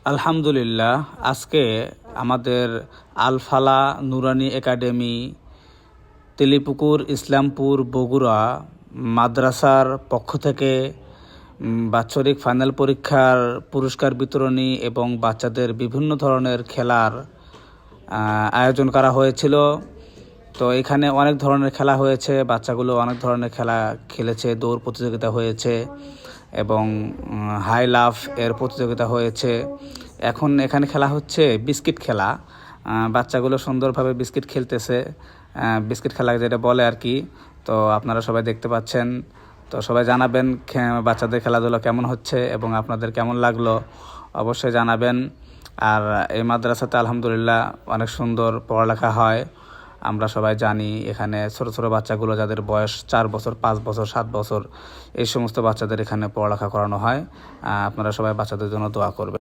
আলহামদুলিল্লাহ, আজকে আমাদের আল ফালাহ নুরানী একাডেমি তেলিপুকুর ইসলামপুর বগুড়া মাদ্রাসার পক্ষ থেকে বাৎসরিক ফাইনাল পরীক্ষার পুরস্কার বিতরণী এবং বাচ্চাদের বিভিন্ন ধরনের খেলার আয়োজন করা হয়েছিল। তো এখানে অনেক ধরনের খেলা হয়েছে, বাচ্চাগুলো অনেক ধরনের খেলা খেলেছে। দৌড় প্রতিযোগিতা হয়েছে এবং হাই লাফ এর প্রতিযোগিতা হয়েছে। এখন এখানে খেলা হচ্ছে বিস্কিট খেলা। বাচ্চাগুলো সুন্দরভাবে বিস্কিট খেলতেছে, বিস্কিট খেলা যেটা বলে আর কি। তো আপনারা সবাই দেখতে পাচ্ছেন। তো সবাই জানাবেন বাচ্চাদের খেলাধুলা কেমন হচ্ছে এবং আপনাদের কেমন লাগলো অবশ্যই জানাবেন। আর এই মাদ্রাসাতে আলহামদুলিল্লাহ অনেক সুন্দর পড়ালেখা হয়। আমরা সবাই জানি এখানে ছোট ছোট বাচ্চাগুলো যাদের বয়স 4 বছর, 5 বছর, 7 বছর, এই সমস্ত বাচ্চাদের এখানে পড়ালেখা করানো হয়। আপনারা সবাই বাচ্চাদের জন্য দোয়া করবেন।